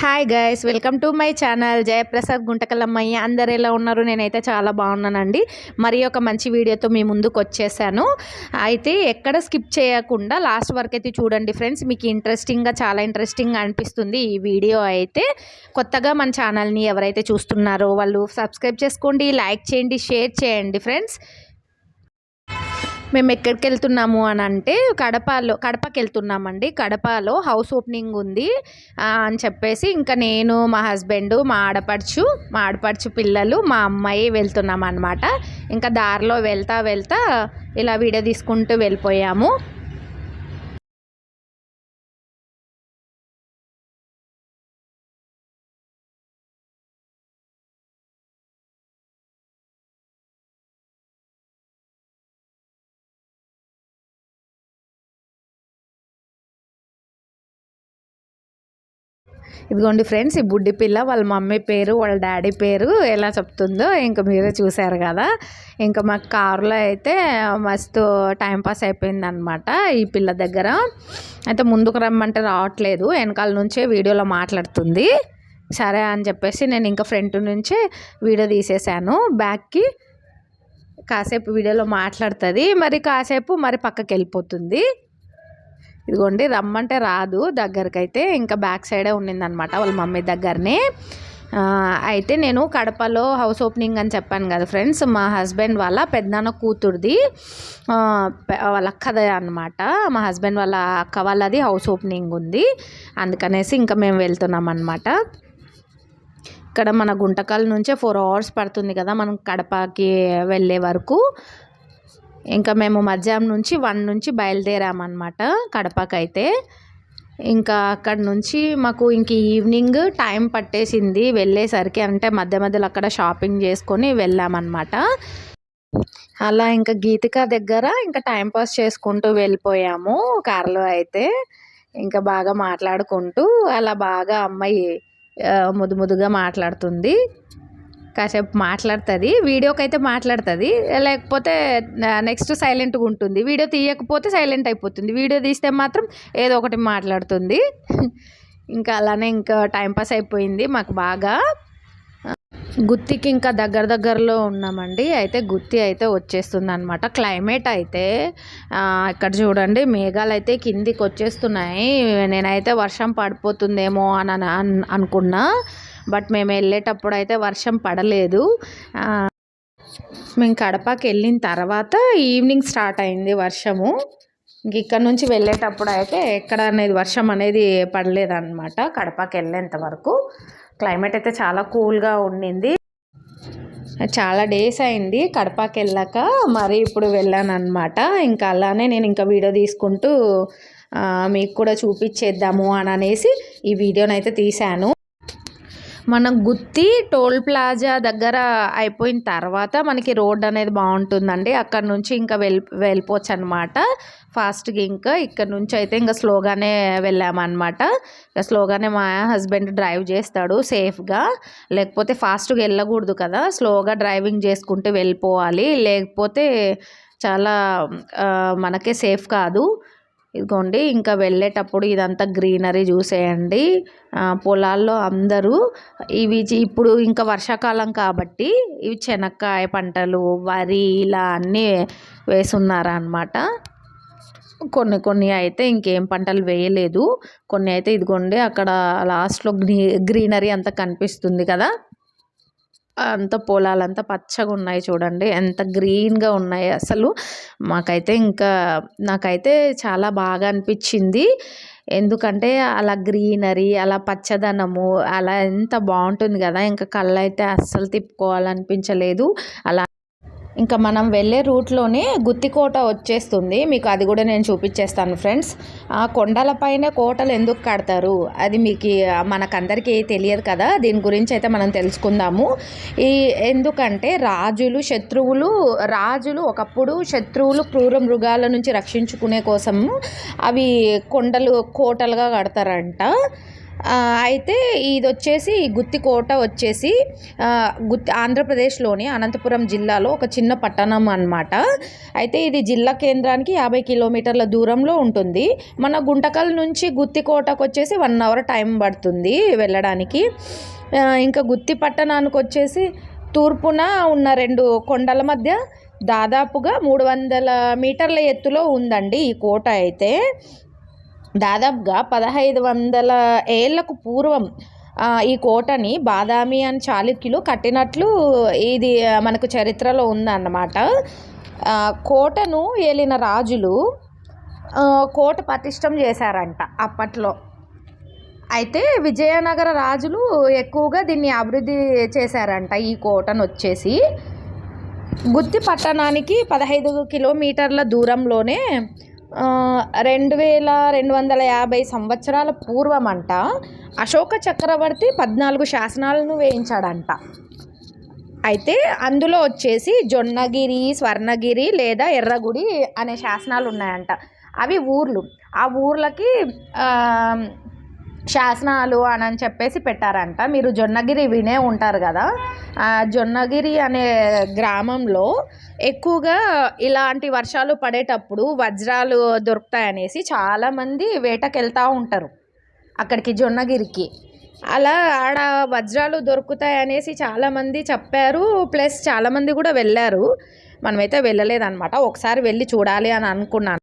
Hi guys, welcome to my channel Jayaprasad గుంటకలమ్మయ్య. అందరు ఎలా ఉన్నారు? నేనైతే చాలా బాగున్నానండి. మరి ఒక మంచి వీడియోతో మీ ముందుకు వచ్చేసాను. అయితే ఎక్కడ స్కిప్ చేయకుండా లాస్ట్ వరకు అయితే చూడండి ఫ్రెండ్స్. మీకు చాలా ఇంట్రెస్టింగ్గా అనిపిస్తుంది ఈ వీడియో అయితే. కొత్తగా మన ఛానల్ని ఎవరైతే చూస్తున్నారో వాళ్ళు సబ్స్క్రైబ్ చేసుకోండి, లైక్ చేయండి, షేర్ చేయండి ఫ్రెండ్స్. మేము ఎక్కడికి వెళ్తున్నాము అని అంటే కడపకి వెళ్తున్నామండి. కడపలో హౌస్ ఓపెనింగ్ ఉంది అని చెప్పేసి ఇంకా నేను, మా హస్బెండ్, మా ఆడపడుచు పిల్లలు, మా అమ్మాయి వెళ్తున్నాం అనమాట. ఇంకా దారిలో వెళ్తా ఇలా వీడియో తీసుకుంటూ వెళ్ళిపోయాము. ఇదిగోండి ఫ్రెండ్స్, ఈ బుడ్డి పిల్ల వాళ్ళ మమ్మీ పేరు, వాళ్ళ డాడీ పేరు ఎలా చెప్తుందో ఇంకా మీరే చూశారు కదా. ఇంకా మాకు కారులో అయితే మస్తు టైంపాస్ అయిపోయింది అనమాట ఈ పిల్ల దగ్గర. అయితే ముందుకు రమ్మంటే రావట్లేదు, వెనకాల నుంచే వీడియోలో మాట్లాడుతుంది. సరే అని చెప్పేసి నేను ఇంకా ఫ్రంట్ నుంచే వీడియో తీసేసాను. బ్యాక్కి కాసేపు వీడియోలో మాట్లాడుతుంది, కాసేపు పక్కకి వెళ్ళిపోతుంది. ఇదిగోండి, రమ్మంటే రాదు దగ్గరకైతే. ఇంకా బ్యాక్ సైడే ఉండిందనమాట వాళ్ళ మమ్మీ దగ్గరనే. అయితే నేను కడపలో హౌస్ ఓపెనింగ్ అని చెప్పాను కదా ఫ్రెండ్స్. మా హస్బెండ్ వాళ్ళ పెద్దనాన్న కూతురుది, వాళ్ళ అక్కదే అనమాట. మా హస్బెండ్ వాళ్ళ అక్క వాళ్ళది హౌస్ ఓపెనింగ్ ఉంది, అందుకనేసి ఇంకా మేము వెళ్తున్నాం అనమాట. ఇక్కడ మన గుంటకల్ నుంచే 4 hours పడుతుంది కదా మనం కడపకి వెళ్ళే వరకు. ఇంకా మేము మధ్యాహ్నం నుంచి 1 నుంచి బయలుదేరామన్నమాట కడపకైతే. ఇంకా అక్కడ నుంచి మాకు ఇంక ఈవినింగ్ టైం పట్టేసింది వెళ్ళేసరికి. అంటే మధ్యలో అక్కడ షాపింగ్ చేసుకొని వెళ్ళామన్నమాట. అలా ఇంకా గీతిక దగ్గర ఇంకా టైంపాస్ చేసుకుంటూ వెళ్ళిపోయాము కారులో అయితే. ఇంకా బాగా మాట్లాడుకుంటూ అలా బాగా అమ్మాయి ముదుగా మాట్లాడుతుంది. కాసేపు మాట్లాడుతుంది, వీడియోకి అయితే మాట్లాడుతుంది, లేకపోతే నెక్స్ట్ సైలెంట్గా ఉంటుంది. వీడియో తీయకపోతే సైలెంట్ అయిపోతుంది, వీడియో తీస్తే మాత్రం ఏదో ఒకటి మాట్లాడుతుంది. ఇంకా అలానే ఇంకా టైంపాస్ అయిపోయింది మాకు బాగా. గుత్తికి ఇంకా దగ్గరలో ఉన్నామండి. అయితే గుత్తి అయితే వచ్చేస్తుంది అనమాట. క్లైమేట్ అయితే ఇక్కడ చూడండి, మేఘాలు అయితే కిందికి వచ్చేస్తున్నాయి. నేనైతే వర్షం పడిపోతుందేమో అని అనుకున్నా, బట్ మేము వెళ్ళేటప్పుడు అయితే వర్షం పడలేదు. మేము కడపకి వెళ్ళిన తర్వాత ఈవినింగ్ స్టార్ట్ అయింది వర్షము. ఇంక ఇక్కడ నుంచి వెళ్ళేటప్పుడు అయితే ఎక్కడ అనేది వర్షం అనేది పడలేదన్నమాట. కడపకి వెళ్ళేంత వరకు క్లైమేట్ అయితే చాలా కూల్గా ఉండింది. చాలా డేస్ అయింది కడపకి వెళ్ళాక, మరి ఇప్పుడు వెళ్ళాను అనమాట. ఇంకా అలానే నేను ఇంకా వీడియో తీసుకుంటూ మీకు కూడా చూపించేద్దాము అని అనేసి ఈ వీడియోనైతే తీశాను. మనం గుత్తి టోల్ ప్లాజా దగ్గర అయిపోయిన తర్వాత మనకి రోడ్ అనేది బాగుంటుందండి. అక్కడ నుంచి ఇంకా వెళ్ళిపోవచ్చు అనమాట ఫాస్ట్గా. ఇంకా ఇక్కడ నుంచి అయితే ఇంకా స్లోగానే వెళ్ళామన్నమాట. ఇంకా స్లోగానే మా హస్బెండ్ డ్రైవ్ చేస్తాడు సేఫ్గా, లేకపోతే ఫాస్ట్గా వెళ్ళకూడదు కదా, స్లోగా డ్రైవింగ్ చేసుకుంటూ వెళ్ళిపోవాలి, లేకపోతే చాలా మనకే సేఫ్ కాదు. ఇదిగోండి, ఇంకా వెళ్ళేటప్పుడు ఇదంతా గ్రీనరీ చూసేయండి. పొలాల్లో అందరూ ఇప్పుడు ఇంకా వర్షాకాలం కాబట్టి ఇవి చెనక్కాయ పంటలు, వరి ఇలా అన్నీ వేసున్నారన్నమాట. కొన్ని అయితే ఇంకేం పంటలు వేయలేదు. కొన్ని అయితే ఇదిగోండి అక్కడ లాస్ట్లో గ్రీనరీ అంతా కనిపిస్తుంది కదా, అంత పొలాలంతా పచ్చగా ఉన్నాయి చూడండి, ఎంత గ్రీన్గా ఉన్నాయి అసలు. నాకైతే చాలా బాగా అనిపించింది. ఎందుకంటే అలా గ్రీనరీ, అలా పచ్చదనము అలా ఎంత బాగుంటుంది కదా, ఇంకా కళ్ళు అయితే అస్సలు తిప్పుకోవాలనిపించలేదు. అలా ఇంకా మనం వెళ్ళే రూట్లోనే గుత్తికోట వచ్చేస్తుంది, మీకు అది కూడా నేను చూపించేస్తాను ఫ్రెండ్స్. ఆ కొండలపైన కోటలు ఎందుకు కడతారు అది మీకు మనకందరికీ తెలియదు కదా, దీని గురించి అయితే మనం తెలుసుకుందాము. ఎందుకంటే రాజులు ఒకప్పుడు శత్రువులు క్రూర మృగాల నుంచి రక్షించుకునే కోసం అవి కోటలుగా కడతారంట. అయితే ఇది వచ్చేసి గుత్తి కోట వచ్చేసి ఆంధ్రప్రదేశ్లోని అనంతపురం జిల్లాలో ఒక చిన్న పట్టణం అన్నమాట. అయితే ఇది జిల్లా కేంద్రానికి 50 కిలోమీటర్ల దూరంలో ఉంటుంది. మన గుంటకల్ నుంచి గుత్తి కోటకు వచ్చేసి 1 అవర్ టైం పడుతుంది వెళ్ళడానికి. ఇంకా గుత్తి పట్టణానికి వచ్చేసి తూర్పున ఉన్న 2 కొండల మధ్య దాదాపుగా 300 మీటర్ల ఎత్తులో ఉందండి ఈ కోట. అయితే దాదాపుగా 1500 ఏళ్లకు పూర్వం ఈ కోటని బాదామి అని చాళుక్యులు కట్టినట్లు ఇది మనకు చరిత్రలో ఉందన్నమాట. కోటను ఏలిన రాజులు కోట పటిష్టం చేశారంట అప్పట్లో. అయితే విజయనగర రాజులు ఎక్కువగా దీన్ని అభివృద్ధి చేశారంట ఈ కోటను వచ్చేసి. గుత్తి పట్టణానికి 15 కిలోమీటర్ల దూరంలోనే 2250 సంవత్సరాల పూర్వం అంట అశోక చక్రవర్తి 14 శాసనాలను వేయించాడంట. అయితే అందులో వచ్చేసి జొన్నగిరి, స్వర్ణగిరి లేదా ఎర్రగుడి అనే శాసనాలు ఉన్నాయంట. అవి ఊర్లు. ఆ ఊర్లకి శాసనాలు అని చెప్పేసి పెట్టారంట. మీరు జొన్నగిరి వినే ఉంటారు కదా. జొన్నగిరి అనే గ్రామంలో ఎక్కువగా ఇలాంటి వర్షాలు పడేటప్పుడు వజ్రాలు దొరుకుతాయనేసి చాలామంది వేటకెళ్తూ ఉంటారు అక్కడికి జొన్నగిరికి. అలా ఆడ వజ్రాలు దొరుకుతాయనేసి చాలామంది చెప్పారు. ప్లస్ చాలామంది కూడా వెళ్ళారు. మనమైతే వెళ్ళలేదన్నమాట. ఒకసారి వెళ్ళి చూడాలి అని అనుకున్నాను.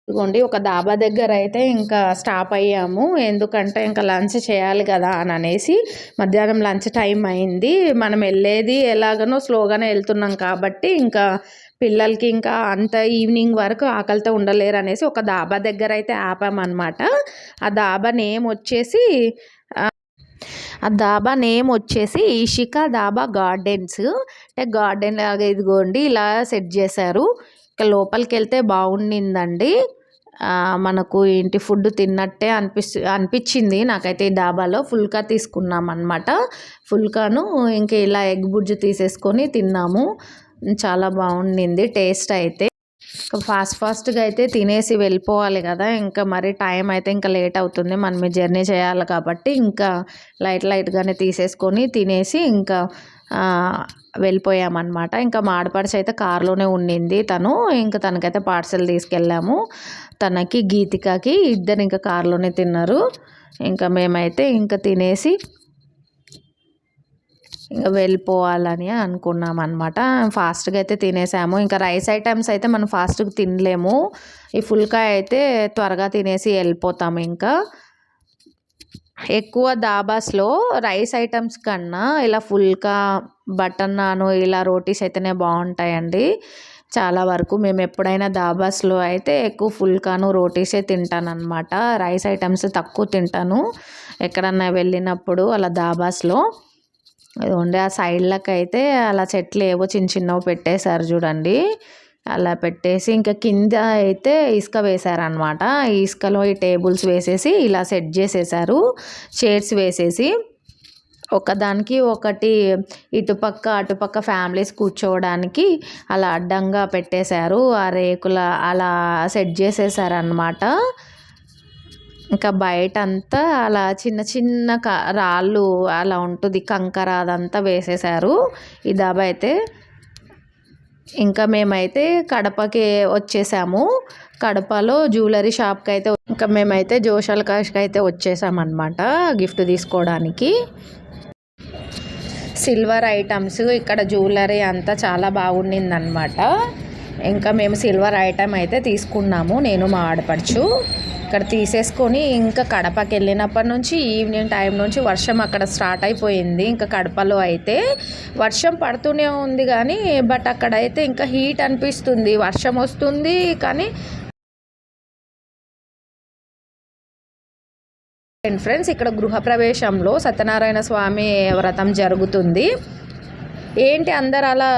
ఇదిగోండి ఒక డాబా దగ్గర అయితే ఇంకా స్టాప్ అయ్యాము. ఎందుకంటే ఇంకా లంచ్ చేయాలి కదా అని అనేసి. మధ్యాహ్నం లంచ్ టైం అయింది. మనం వెళ్ళేది ఎలాగనో స్లోగానే వెళ్తున్నాం కాబట్టి ఇంకా పిల్లలకి ఇంకా అంత ఈవినింగ్ వరకు ఆకలితో ఉండలేరు అనేసి ఒక డాబా దగ్గర అయితే ఆపామన్నమాట. ఆ డాబా నేమ్ వచ్చేసి ఇషికా డాబా గార్డెన్స్. అంటే గార్డెన్ లాగా ఇదిగోండి ఇలా సెట్ చేశారు. ఇక లోపలికి వెళ్తే బాగుండిందండి. మనకు ఇంటి ఫుడ్ తిన్నట్టే అనిపించింది నాకైతే. ఈ డాబాలో ఫుల్కా తీసుకున్నాం అన్నమాట. ఫుల్కాను ఇంకా ఇలా ఎగ్ బుజ్జు తీసేసుకొని తిన్నాము. చాలా బాగుండింది టేస్ట్ అయితే. ఫాస్ట్గా అయితే తినేసి వెళ్ళిపోవాలి కదా. ఇంకా మరి టైం అయితే ఇంకా లేట్ అవుతుంది. మనం జర్నీ చేయాలి కాబట్టి ఇంకా లైట్గానే తీసేసుకొని తినేసి ఇంకా వెళ్ళిపోయామన్నమాట. ఇంకా మా ఆడపడుచు అయితే కారులోనే ఉండింది. ఇంకా తనకైతే పార్సల్ తీసుకెళ్ళాము. తనకి గీతికకి ఇద్దరు ఇంకా కారులోనే తిన్నారు. ఇంకా మేమైతే ఇంకా తినేసి ఇంకా వెళ్ళిపోవాలని అనుకున్నాం అనమాట. ఫాస్ట్గా అయితే తినేసాము. ఇంకా రైస్ ఐటమ్స్ అయితే మనం ఫాస్ట్గా తినలేము. ఈ ఫుల్కా అయితే త్వరగా తినేసి వెళ్ళిపోతాము. ఇంకా ఎక్కువ దాబాస్లో రైస్ ఐటమ్స్ కన్నా ఇలా ఫుల్కా, బటర్ నాన్ ఇలా రోటీస్ అయితేనే బాగుంటాయండి. చాలా వరకు మేము ఎప్పుడైనా దాబాస్లో అయితే ఎక్కువ ఫుల్కాను రోటీసే తింటాను అనమాట. రైస్ ఐటమ్స్ తక్కువ తింటాను ఎక్కడన్నా వెళ్ళినప్పుడు అలా దాబాస్లో. అది ఆ సైడ్లకు అయితే అలా చెట్లు ఏవో చిన్నవి పెట్టేశారు చూడండి. అలా పెట్టేసి ఇంకా కింద అయితే ఇసుక వేశారనమాట. ఈ ఇసుకలో ఈ టేబుల్స్ వేసేసి ఇలా సెట్ చేసేసారు. చైర్స్ వేసేసి ఒకదానికి ఒకటి ఇటుపక్క అటుపక్క ఫ్యామిలీస్ కూర్చోవడానికి అలా అడ్డంగా పెట్టేశారు. ఆ రేకుల అలా సెట్ చేసేసారనమాట. ఇంకా బయట అంతా అలా చిన్న రాళ్ళు అలా ఉంటుంది, కంకర అదంతా వేసేసారు ఈ డాబా అయితే. ఇంకా మేమైతే కడపకి వచ్చేసాము. కడపలో జ్యువెలరీ షాప్కి అయితే ఇంకా మేమైతే జోషాలకాష్కి అయితే వచ్చేసామన్నమాట గిఫ్ట్ తీసుకోవడానికి. సిల్వర్ ఐటమ్స్ ఇక్కడ జ్యువెలరీ అంతా చాలా బాగుండిందనమాట. ఇంకా మేము సిల్వర్ ఐటమ్ అయితే తీసుకున్నాము, నేను మా ఆడపడుచు. ఇక్కడ తీసేసుకొని ఇంకా కడపకి వెళ్ళినప్పటి నుంచి ఈవినింగ్ టైం నుంచి వర్షం అక్కడ స్టార్ట్ అయిపోయింది. ఇంకా కడపలో అయితే వర్షం పడుతూనే ఉంది కానీ బట్ అక్కడైతే ఇంకా హీట్ అనిపిస్తుంది. వర్షం వస్తుంది కానీ ఫ్రెండ్స్ ఇక్కడ గృహప్రవేశంలో సత్యనారాయణ స్వామి వ్రతం జరుగుతుంది. ఏంటి అందరు అలా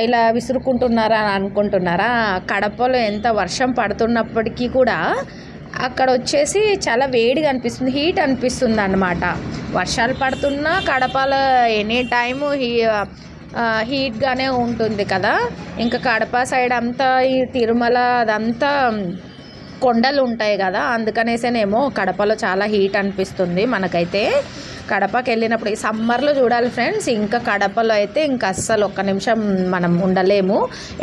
ఇలా విసురుకుంటున్నారా అని అనుకుంటున్నారా? కడపలో ఎంత వర్షం పడుతున్నప్పటికీ కూడా అక్కడ వచ్చేసి చాలా వేడిగా అనిపిస్తుంది, హీట్ అనిపిస్తుంది అన్నమాట. వర్షాలు పడుతున్నా కడపలో ఎనీ టైము హీట్గానే ఉంటుంది కదా. ఇంకా కడప సైడ్ అంతా ఈ తిరుమల అదంతా కొండలు ఉంటాయి కదా, అందుకనేసేనేమో కడపలో చాలా హీట్ అనిపిస్తుంది మనకైతే. కడపకి వెళ్ళినప్పుడు ఈ సమ్మర్లో చూడాలి ఫ్రెండ్స్, ఇంకా కడపలో అయితే ఇంకా అస్సలు ఒక్క నిమిషం మనం ఉండలేము.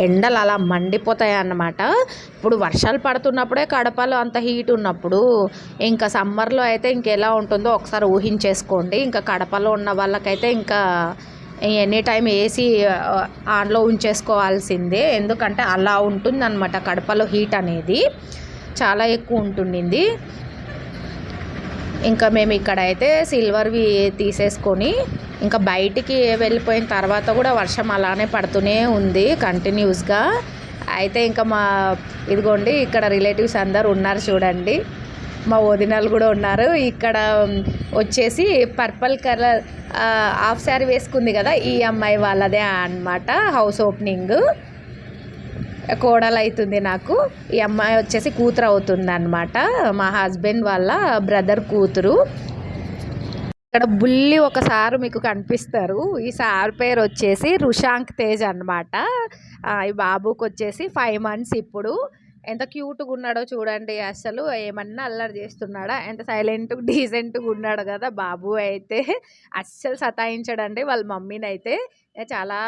ఎండలు అలా మండిపోతాయి అన్నమాట. ఇప్పుడు వర్షాలు పడుతున్నప్పుడే కడపలో అంత హీట్ ఉన్నప్పుడు ఇంకా సమ్మర్లో అయితే ఇంకెలా ఉంటుందో ఒకసారి ఊహించేసుకోండి. ఇంకా కడపలో ఉన్న వాళ్ళకైతే ఇంకా ఎనీ టైం ఏసీ ఆన్లో ఉంచేసుకోవాల్సిందే, ఎందుకంటే అలా ఉంటుందన్నమాట కడపలో హీట్ అనేది చాలా ఎక్కువ ఉంటుండింది. ఇంకా మేము ఇక్కడైతే సిల్వర్వి తీసేసుకొని ఇంకా బయటికి వెళ్ళిపోయిన తర్వాత కూడా వర్షం అలానే పడుతూనే ఉంది కంటిన్యూస్గా. అయితే ఇంకా ఇదిగోండి ఇక్కడ రిలేటివ్స్ అందరు ఉన్నారు చూడండి, మా వదినలు కూడా ఉన్నారు. ఇక్కడ వచ్చేసి పర్పుల్ కలర్ హాఫ్ శారీ వేసుకుంది కదా, ఈ అమ్మాయి వాళ్ళదే అన్నమాట. హౌస్ ఓపెనింగ్ కోడలు అవుతుంది నాకు. ఈ అమ్మాయి వచ్చేసి కూతురు అవుతుంది అన్నమాట, మా హస్బెండ్ వాళ్ళ బ్రదర్ కూతురు. ఇక్కడ బుల్లి ఒక సారు మీకు కనిపిస్తారు. ఈ సార్ పేరు వచ్చేసి రుషాంక్ తేజ్ అనమాట. ఈ బాబుకి వచ్చేసి 5 months ఇప్పుడు. ఎంత క్యూట్గా ఉన్నాడో చూడండి, అసలు ఏమన్నా అల్లరి చేస్తున్నాడా, ఎంత సైలెంట్గా డీసెంట్గా ఉన్నాడు కదా బాబు అయితే. అస్సలు సతాయించడండి వాళ్ళ మమ్మీని అయితే, చాలా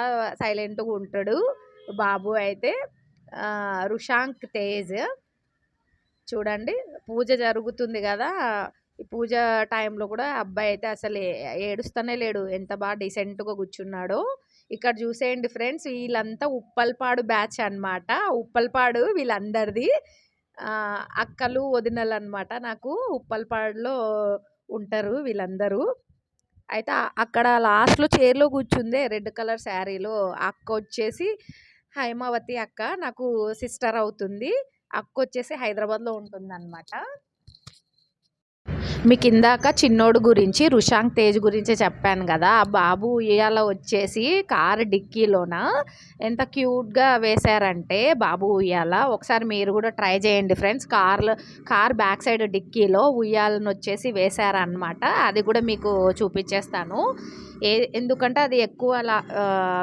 సైలెంట్గా ఉంటాడు బాబు అయితే. రుషాంక్ తేజ్ చూడండి, పూజ జరుగుతుంది కదా, ఈ పూజ టైంలో కూడా అబ్బాయి అయితే అసలు ఏడుస్తూనే లేడు, ఎంత బాగా డీసెంట్గా కూర్చున్నాడో. ఇక్కడ చూసేయండి ఫ్రెండ్స్, వీళ్ళంతా ఉప్పల్పాడు బ్యాచ్ అనమాట. ఉప్పల్పాడు వీళ్ళందరిది అక్కలు వదినలు అనమాట. నాకు ఉప్పల్పాడులో ఉంటారు వీళ్ళందరూ. అయితే అక్కడ లాస్ట్లో చైర్లో కూర్చుందే రెడ్ కలర్ శారీలో అక్క వచ్చేసి హైమావతి అక్క, నాకు సిస్టర్ అవుతుంది. అక్క వచ్చేసి హైదరాబాద్లో ఉంటుంది అనమాట. మీకు ఇందాక చిన్నోడు గురించి రుషాంక్ తేజ్ గురించి చెప్పాను కదా, ఆ బాబు ఉయ్యాల వచ్చేసి కారు డిక్కీలోన ఎంత క్యూట్గా వేశారంటే బాబు ఉయ్యాల. ఒకసారి మీరు కూడా ట్రై చేయండి ఫ్రెండ్స్. కార్ బ్యాక్ సైడ్ డిక్కీలో ఉయ్యాలను వచ్చేసి వేశారనమాట. అది కూడా మీకు చూపించేస్తాను. ఎందుకంటే అది ఎక్కువ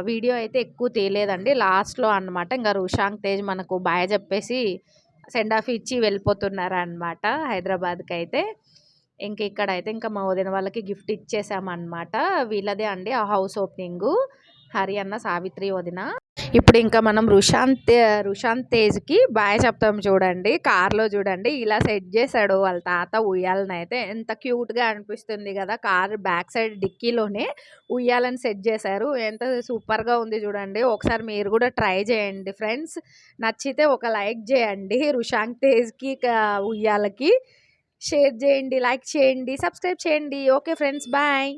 వీడియో అయితే ఎక్కువ తీయలేదండి, లాస్ట్లో అనమాట. ఇంకా రుషాంక్ తేజ్ మనకు బాయ్ చెప్పేసి సెండ్ ఆఫ్ ఇచ్చి వెళ్ళిపోతున్నారు అనమాట హైదరాబాద్కి అయితే. ఇంక ఇక్కడైతే ఇంకా మా వదిన వాళ్ళకి గిఫ్ట్ ఇచ్చేసామన్నమాట. వీళ్ళదే అండి ఆ హౌస్ ఓపెనింగు, హరి అన్న సావిత్రి వదిన. ఇప్పుడు ఇంకా మనం రుషాంత్ తేజ్కి బాయ్ చెప్తాం చూడండి. కార్లో చూడండి ఇలా సెట్ చేశాడు వాళ్ళ తాత ఉయ్యాలని అయితే, ఎంత క్యూట్గా అనిపిస్తుంది కదా. కార్ బ్యాక్ సైడ్ డిక్కీలోనే ఉయ్యాలని సెట్ చేశారు, ఎంత సూపర్గా ఉంది చూడండి. ఒకసారి మీరు కూడా ట్రై చేయండి ఫ్రెండ్స్. నచ్చితే ఒక లైక్ చేయండి రుషాంత్ తేజ్కి ఉయ్యాలకి. షేర్ చేయండి, లైక్ చేయండి, సబ్స్క్రైబ్ చేయండి. Okay friends, bye.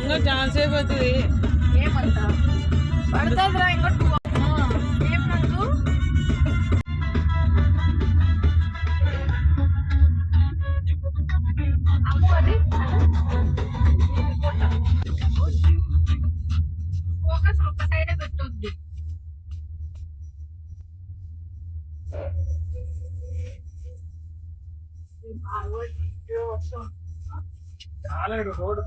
ఇంకా ఛాన్స్ అయిపోతుంది ఏమంటా పడుతుందిరా ఇంకా చాలా రోడ్